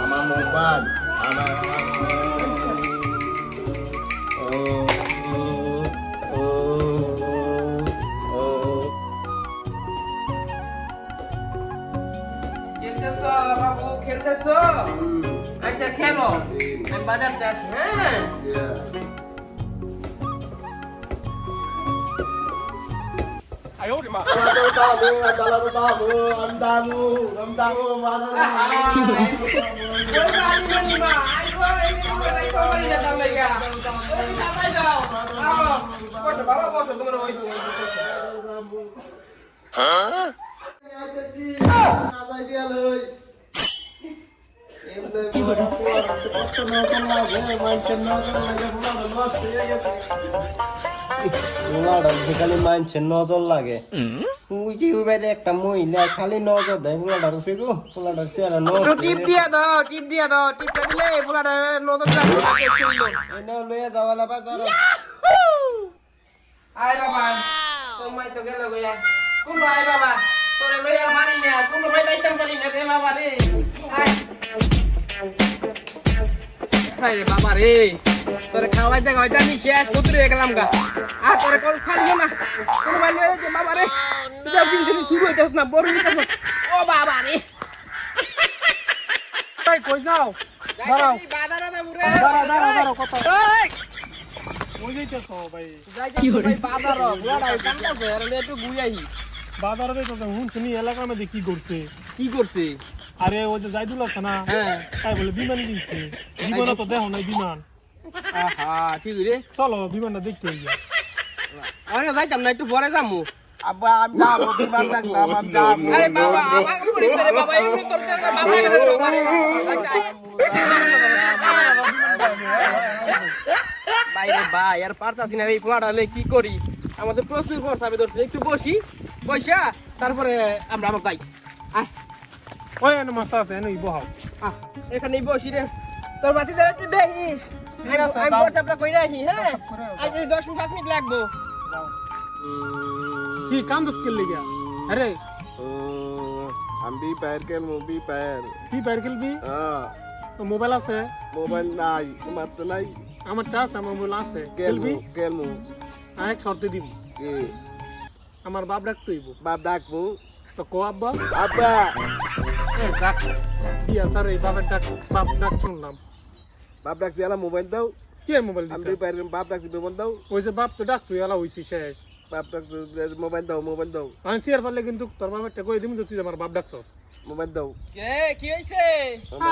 আমার মোবাইল আমার খেলতেছো বাবু খেলতেছো আচ্ছা খেলো আমি বাজার যাস হ্যাঁ খালি মানুষের নজর লাগে একটা মহিলা খালি নজর দেয় পোলাটার ফিরু পোলাটার চেহারা নজর টিপ দিয়া দাও টিপটা দিলে পোলাটা নজর লাগবে লইয়া যাওয়ালা বাজার আয় বাবা তোমাই তো গেল গয়া কোন আয় বাবা তোরে লইয়া পারি না কোন ভাই যাইতাম পারি না রে বাবা রে আয় হায় রে বাবা রে তোরে খাওয়াই জায়গা হইতা আমি শেষ উতরে গেলাম গা আর তোরে কল খাইও না কোন ভাই লইয়া যে বাবা রে তুই দিন দিন শুরু হইতে না বড় হইতে ও বাবা রে এই কই যাও দাঁড়াও বাজারে না মুরে দাঁড়াও কত ওই যাইতেছো ভাই কি করে বাজার বড়াই কামটা ধরে নে একটু গুইয়াই বাজারে যাইতেছো শুনছনি এলাকার মধ্যে কি করছে কি করছে আরে ওই যে জাইদুল আছে না হ্যাঁ তাই বলে বিমান কিনছে জীবনে তো দেখো নাই বিমান আহা ঠিক রে চলো বিমানটা দেখতে যাই আরে যাইতাম না একটু পরে যামু আব্বা আমি যাবো বিমান দেখলাম আমি যাবো আরে বাবা আমাকে পড়ি রে বাবা এমনি করতে রে বাবা রে বাবা রে বাইরে ভাই আর পারতাছি না এই ফ্লাটা লে কি করি আমাদের প্রস্তুত ফসাবে ধরছে একটু বসি পয়সা তারপরে আমরা আবার যাই আয় ওই এনে মাছ আছে এনে বহাও আহ এখানেই বসি রে তোর বাতি ধরে একটু দেখিস ঠিক আছে, আমি যাও। WhatsApp-টা কই রাখি হ্যাঁ আজ 10 মিনিট লাগবো কি কান্দুস কে লিগা আরে আমি पैर के मूवी पैर কি বাইর খেলবি তো মোবাইল আছে মোবাইল নাই তোমার তো নাই আমার টাচ আমার মোবাইল আছে খেলবি কেলমু আরেক শর্তে দিবি কে আমার বাপ ডাকতে হইব বাপ ডাকমু তো কো আব্বা আব্বা এ ডাক বিয়া স্যার এই বাপের বাপ ডাক শুনলাম বাপ ডাকতে এলা মোবাইল দাও কি মোবাইল আমি দিতে पैर বাপ ডাকতে মোবাইল দাও ওই যে বাপ তো ডাকতো এলা হইছি শেষ বাপ ডাকতে মোবাইল দাও আমি সিয়ার পারলে কিন্তু তোর বাপেরটা কই দিমু যে তুই আমার বাপ ডাকছস মোবাইল দাও কে কি হইছে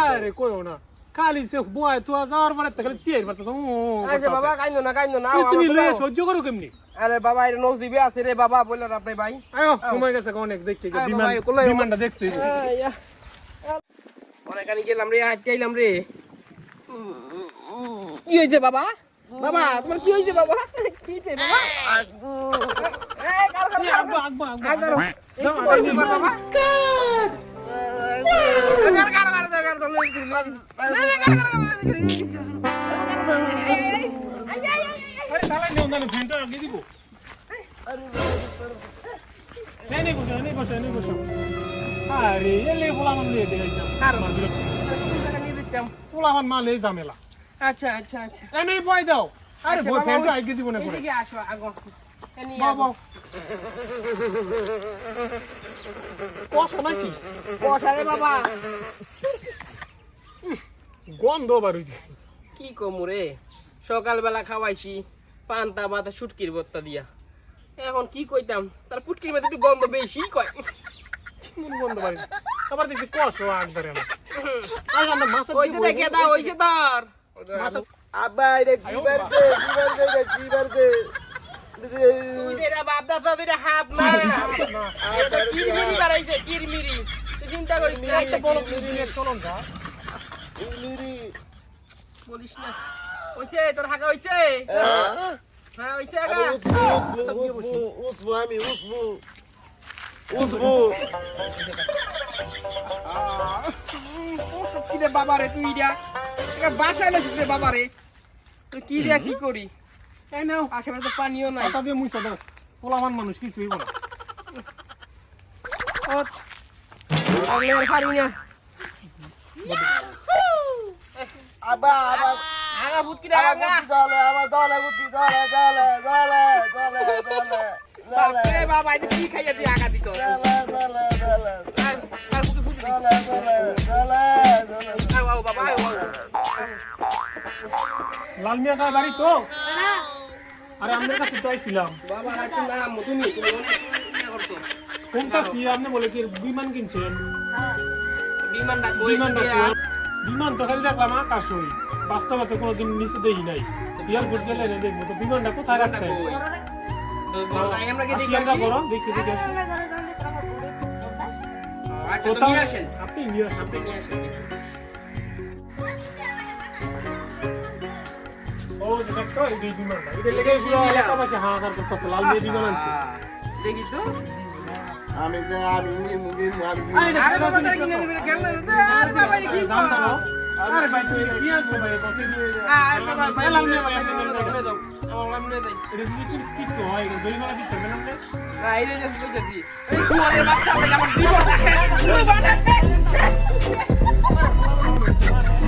আরে কইও না খালি সে বয় তুই যাওয়ার পরে তো খালি সিয়ার পারতো আচ্ছা বাবা কাইন্দো না তুমি লয়ে সহ্য করো কেমনি আরে বাবা এর নজিবে আছে রে বাবা বললেন আপনি ভাই আয়ো সময় গেছে অনেক দেখতে আয় বিমান বাবা, কোলায় বিমানটা দেখতে হইব। অনেকখানি গেলাম রে আজকে আইলাম রে কি হয়েছে বাবা বাবা তোমার কি হয়েছে বাবা কি হয়েছে বাবা এই কার কার আগবা আগবা আগবা আগার একটু বসে কর বাবা আরে তালাই নেও না ফ্যানটা আগে দিব নেই বসে আরে এলে বলাম নিয়ে দেখাইতাম আর পোলামান মালে ঝামেলা আচ্ছা আচ্ছা আচ্ছা এনে বয় দাও আরে আচ্ছা, বই বাবা, ফ্যানটা আগে দিব না করে এদিকে আসো আগো এনি বাবা কষ্ট নাকি কোথায় বাবা গন্ধ বাড়িছে কি কমু রে সকালবেলা খাওয়াইছি পান্তা ভাত শুটকির ভর্তা দিয়া এখন কি কইতাম তার পুটকির মধ্যে একটু গন্ধ বেশি কয় কেমন গন্ধ বাড়িছে আবার দেখছি কষ্ট একবারে না আর আমরা মাছ ওইতে দেখে দাও ওইছে তোর আব্বা এটা জিবার দে তুই যেটা বাপ দাদা দুইটা হাফ না এটা কিরমিরি বাড়াইছে কিরমিরি তুই চিন্তা করিস না একটা বড় বিজনেস চলন যা মিরি বলিস না ওইছে তোর হাগা হইছে হ্যাঁ ওইছে আগা উসবু আমি উসবু কি রে বাবা রে তুই ইডা এটা বাসায় না রে বাবা রে তুই কি রে কি করি এই নাও আশেপাশে তো পানিও নাই কথা দিয়ে মুইছা দাও পোলামান মানুষ কিছুই বলে আগলে আর পারি না আবা আবা আগা ভূত কি ডাকা না দলে আমার দলে বুদ্ধি দলে দলে দলে দলে দলে বাপরে বাবা এটা কি খাইয়া তুই আগা দিছ দলে দলে দলে আর ভূত ভূত দলে দলে দলে দলে আও বাবা আও লাল মিয়া কার বাড়ি তো আরে আমাদের কাছে তো আইছিলাম বাবা রাখো না তুমি তুমি অনেক কি করছো কোনটা সি আপনি বলে কি বিমান কিনছেন বিমান ডাক বই বিমান বিমান তো খালি দেখলাম আকাশই বাস্তবে তো কোনোদিন নিচে দেখি নাই এয়ারপোর্ট গেলে না দেখবো তো বিমানটা কোথায় রাখছেন তো তাই আমরা কি দেখি আসিয়ানটা বড় দেখি দেখি আসি। আচ্ছা তো কোথাও নিয়ে আসেন আপনি নিয়ে আসেন আপনি নিয়ে আসেন ও দেখো এই দুই বিমানটা এটা লেগে পুরো এলাকা পাশে হাহাকার করতেছে লাল দিয়ে বিমান আনছে দেখি তো আমি যে আমি আরে বাবা তারা কিনে দেবে কেন আরে বাবা এটা কি দাম জানো আরে ভাই তুই কি আনছো ভাই কত দিয়ে আরে বাবা ভাই লাল মিয়া ভাই নিয়ে দাও আমার নাম নিয়ে দেই এটা কি কিছু হয় জরিমানা দিতে হবে না না এই যে বলতেছি এই সুয়ারের বাচ্চা আমার জীবন